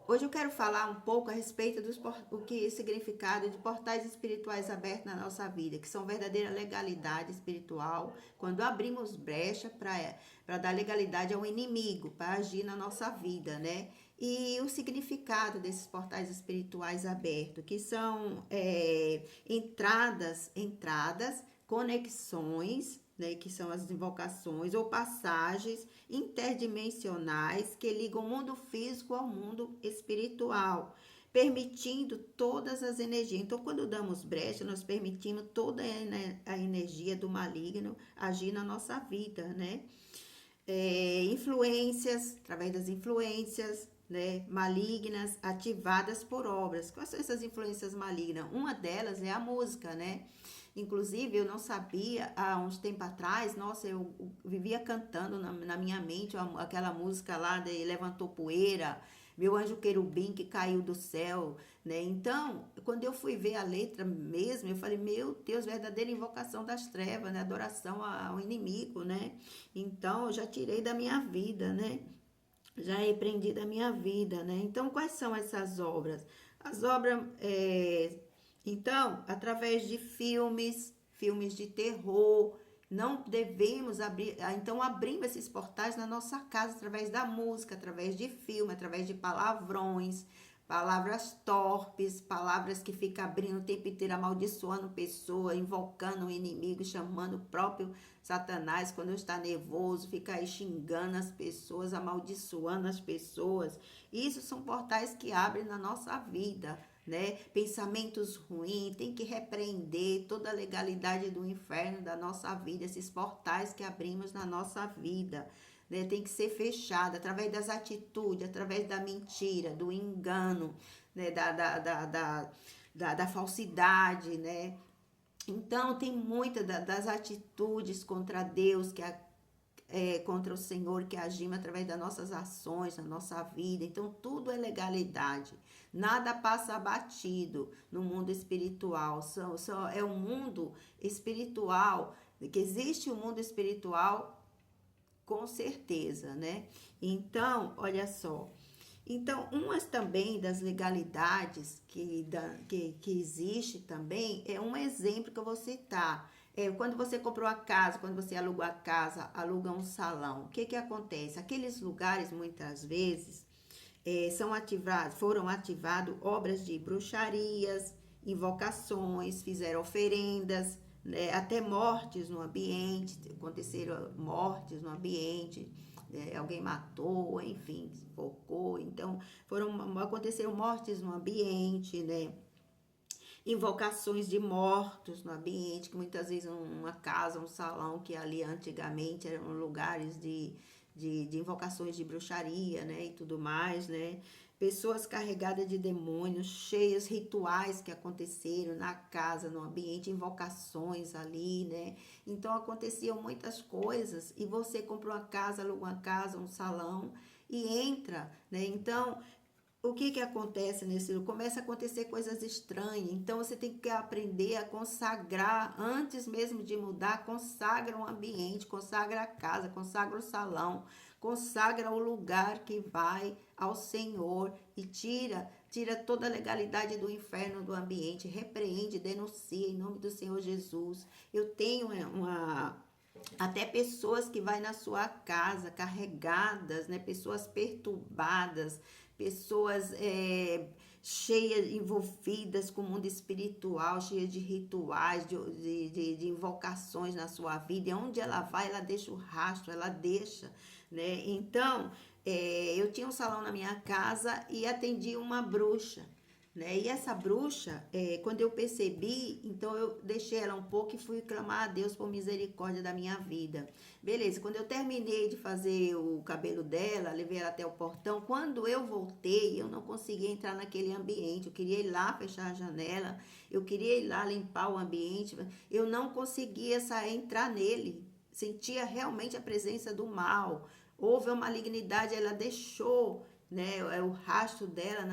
Hoje eu quero falar um pouco a respeito o que significado de portais espirituais abertos na nossa vida, que são verdadeira legalidade espiritual, quando abrimos brecha para dar legalidade ao inimigo, para agir na nossa vida, né? E o significado desses portais espirituais abertos, que são entradas, conexões, né, que são as invocações ou passagens interdimensionais que ligam o mundo físico ao mundo espiritual, permitindo todas as energias. Então, quando damos brecha, nós permitimos toda a energia do maligno agir na nossa vida, né? Influências, através das influências, né, malignas ativadas por obras. Quais são essas influências malignas? Uma delas é a música, né? Inclusive, eu não sabia, há uns tempos atrás, nossa, eu vivia cantando na minha mente aquela música lá de Levantou Poeira, meu anjo querubim que caiu do céu, né? Então, quando eu fui ver a letra mesmo, eu falei, meu Deus, verdadeira invocação das trevas, né? Adoração ao inimigo, né? Então, eu já tirei da minha vida, né? Já repreendi da minha vida, né? Então, quais são essas obras? As obras, então, através de filmes de terror, não devemos abrir, então abrimos esses portais na nossa casa através da música, através de filme, através de palavrões, palavras torpes, palavras que ficam abrindo o tempo inteiro, amaldiçoando pessoa, invocando o inimigo, chamando o próprio Satanás quando está nervoso, fica aí xingando as pessoas, amaldiçoando as pessoas. Isso são portais que abrem na nossa vida, né? Pensamentos ruins, tem que repreender toda a legalidade do inferno da nossa vida, esses portais que abrimos na nossa vida, né? Tem que ser fechado através das atitudes, através da mentira, do engano, né? Da falsidade, né? Então, tem muitas das atitudes contra Deus que contra o Senhor que agimos através das nossas ações, na nossa vida. Então, tudo é legalidade. Nada passa abatido no mundo espiritual. É um mundo espiritual, que existe um mundo espiritual com certeza, né? Então, olha só. Então, umas também das legalidades que existe também, é um exemplo que eu vou citar. Quando você comprou a casa, quando você alugou a casa, aluga um salão, o que que acontece? Aqueles lugares, muitas vezes, foram ativados obras de bruxarias, invocações, fizeram oferendas, né, até mortes no ambiente, aconteceram mortes no ambiente, alguém matou, enfim, focou, então aconteceram mortes no ambiente, né? Invocações de mortos no ambiente, que muitas vezes uma casa, um salão, que ali antigamente eram lugares de invocações de bruxaria, né, e tudo mais, né? Pessoas carregadas de demônios, cheias rituais que aconteceram na casa, no ambiente, invocações ali, né? Então aconteciam muitas coisas e você comprou uma casa, alugou uma casa, um salão e entra, né? Então o que que acontece nesse lugar? Começa a acontecer coisas estranhas. Então você tem que aprender a consagrar antes mesmo de mudar, consagra o ambiente, consagra a casa, consagra o salão, consagra o lugar que vai ao Senhor e tira toda a legalidade do inferno do ambiente, repreende, denuncia em nome do Senhor Jesus. Eu tenho até pessoas que vai na sua casa carregadas, né? Pessoas perturbadas, pessoas cheias, envolvidas com o mundo espiritual, cheias de rituais, de invocações na sua vida. E onde ela vai, ela deixa o rastro, ela deixa, né? Então, eu tinha um salão na minha casa e atendi uma bruxa, né? E essa bruxa, quando eu percebi, então eu deixei ela um pouco e fui clamar a Deus por misericórdia da minha vida. Beleza, quando eu terminei de fazer o cabelo dela, levei ela até o portão. Quando eu voltei, eu não conseguia entrar naquele ambiente. Eu queria ir lá fechar a janela, eu queria ir lá limpar o ambiente. Eu não conseguia entrar nele. Sentia realmente a presença do mal. Houve uma malignidade, ela deixou, né, o rastro dela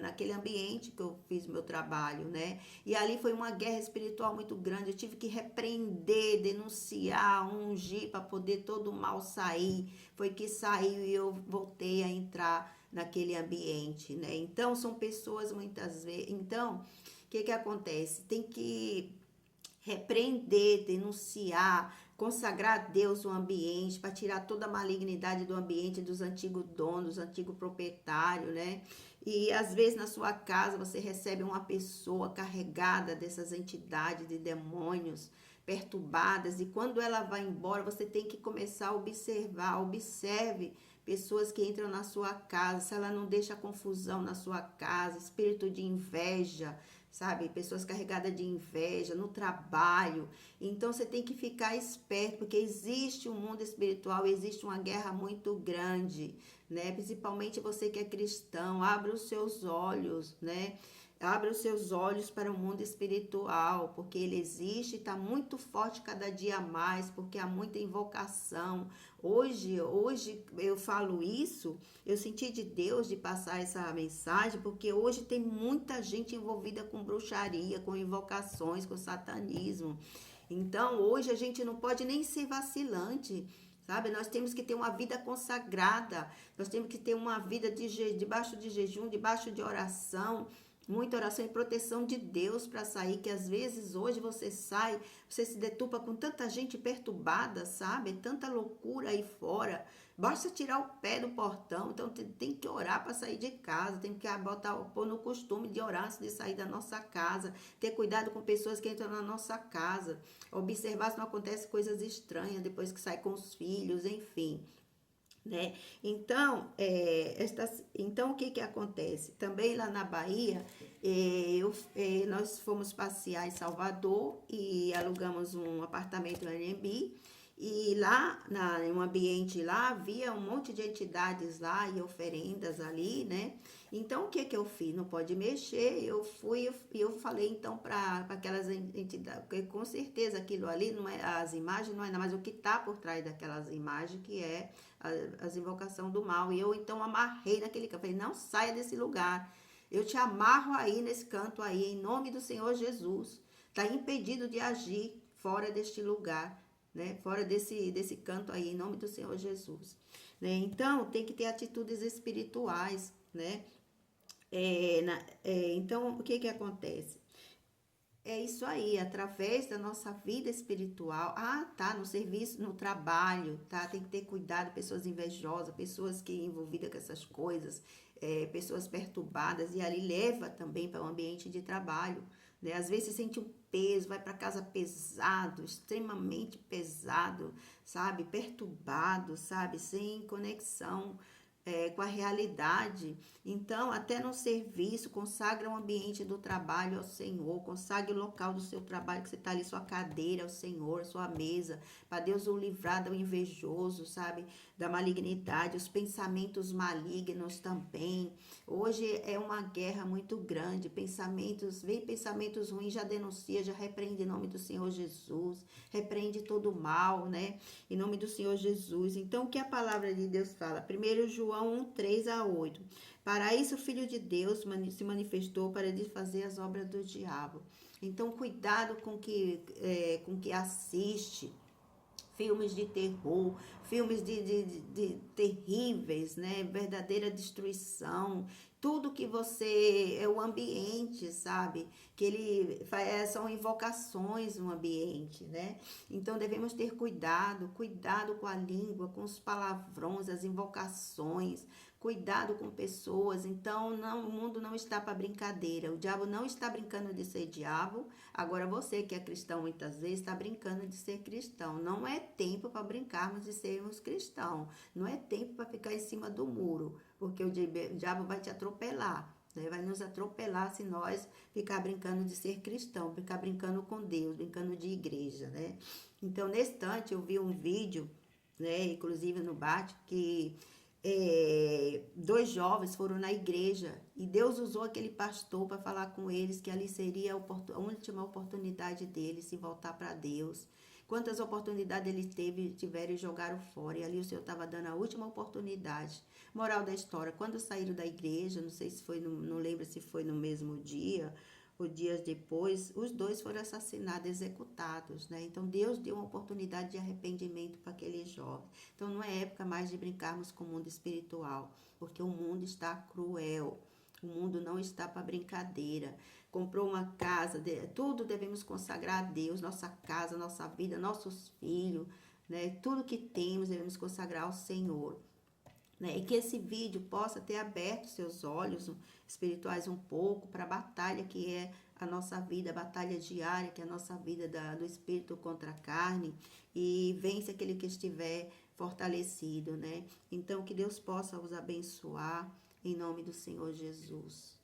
naquele ambiente que eu fiz meu trabalho, né? E ali foi uma guerra espiritual muito grande. Eu tive que repreender, denunciar, ungir para poder todo o mal sair. Foi que saiu e eu voltei a entrar naquele ambiente, né? Então, são pessoas muitas vezes. Então, o que que acontece? Tem que repreender, denunciar, consagrar a Deus o ambiente, para tirar toda a malignidade do ambiente dos antigos donos, antigo proprietário, né? E às vezes na sua casa você recebe uma pessoa carregada dessas entidades de demônios perturbadas, e quando ela vai embora, você tem que começar a observar, observe pessoas que entram na sua casa, se ela não deixa confusão na sua casa, espírito de inveja, sabe? Pessoas carregadas de inveja no trabalho. Então você tem que ficar esperto, porque existe um mundo espiritual, existe uma guerra muito grande, né? Principalmente você que é cristão, abra os seus olhos, né? Abra os seus olhos para o mundo espiritual, porque ele existe e está muito forte cada dia mais, porque há muita invocação. Hoje eu falo isso, eu senti de Deus de passar essa mensagem, porque hoje tem muita gente envolvida com bruxaria, com invocações, com satanismo. Então, hoje a gente não pode nem ser vacilante, sabe? Nós temos que ter uma vida consagrada, nós temos que ter uma vida debaixo de jejum, debaixo de oração, muita oração e proteção de Deus para sair, que às vezes hoje você sai, você se deturpa com tanta gente perturbada, sabe? Tanta loucura aí fora. Basta tirar o pé do portão, então tem que orar para sair de casa, tem que pôr no costume de orar antes de sair da nossa casa, ter cuidado com pessoas que entram na nossa casa, observar se não acontece coisas estranhas depois que sai com os filhos, enfim. Né? Então, então o que que acontece? Também lá na Bahia, nós fomos passear em Salvador e alugamos um apartamento no Airbnb, e lá, no ambiente lá, havia um monte de entidades lá e oferendas ali, né? Então, o que que eu fiz? Não pode mexer, eu fui e eu falei então para aquelas entidades, porque com certeza aquilo ali, não é, as imagens não é nada, mas o que está por trás daquelas imagens, que é as invocações do mal. E eu então amarrei naquele canto, falei, não saia desse lugar, eu te amarro aí nesse canto aí, em nome do Senhor Jesus, está impedido de agir fora deste lugar, né? Fora desse canto aí, em nome do Senhor Jesus, né? Então, tem que ter atitudes espirituais, né? Então, o que que acontece? É isso aí, através da nossa vida espiritual. Ah, tá, no serviço, no trabalho, tá? Tem que ter cuidado, pessoas invejosas, pessoas que envolvidas com essas coisas, pessoas perturbadas, e ali leva também para o ambiente de trabalho, né? Às vezes você sente um peso, vai para casa pesado, extremamente pesado, sabe? Perturbado, sabe? Sem conexão com a realidade. Então, até no serviço, consagra o ambiente do trabalho ao Senhor, consagre o local do seu trabalho, que você está ali, sua cadeira ao Senhor, sua mesa, para Deus o livrar do invejoso, sabe? Da malignidade, os pensamentos malignos também. Hoje é uma guerra muito grande, vem pensamentos ruins, já denuncia, já repreende em nome do Senhor Jesus, repreende todo o mal, né? Em nome do Senhor Jesus. Então, o que a palavra de Deus fala? 1 João 1:3-8. Para isso, o Filho de Deus se manifestou para desfazer as obras do diabo. Então, cuidado com que assiste filmes de terror, filmes de terríveis, né? Verdadeira destruição. Tudo que você é o ambiente, sabe? Que ele são invocações no ambiente, né? Então devemos ter cuidado com a língua, com os palavrões, as invocações, cuidado com pessoas. Então, não, o mundo não está para brincadeira. O diabo não está brincando de ser diabo. Agora, você que é cristão muitas vezes está brincando de ser cristão. Não é tempo para brincarmos de sermos cristãos. Não é tempo para ficar em cima do muro, porque o diabo vai te atropelar. Né? Vai nos atropelar se nós ficar brincando de ser cristão, ficar brincando com Deus, brincando de igreja, né? Então, nesse instante, eu vi um vídeo, né, inclusive no Bate, que dois jovens foram na igreja e Deus usou aquele pastor para falar com eles que ali seria a última oportunidade deles se voltar para Deus. Quantas oportunidades eles tiveram e jogaram fora, e ali o Senhor estava dando a última oportunidade. Moral da história, quando saíram da igreja, não sei se foi, não lembro se foi no mesmo dia ou dias depois, os dois foram assassinados, executados, né? Então Deus deu uma oportunidade de arrependimento para aquele jovem. Então não é época mais de brincarmos com o mundo espiritual, porque o mundo está cruel. O mundo não está para brincadeira. Comprou uma casa, tudo devemos consagrar a Deus, nossa casa, nossa vida, nossos filhos, né? Tudo que temos devemos consagrar ao Senhor. Né? E que esse vídeo possa ter aberto seus olhos espirituais um pouco para a batalha que é a nossa vida, a batalha diária, que é a nossa vida do espírito contra a carne, e vence aquele que estiver fortalecido, né? Então, que Deus possa os abençoar em nome do Senhor Jesus.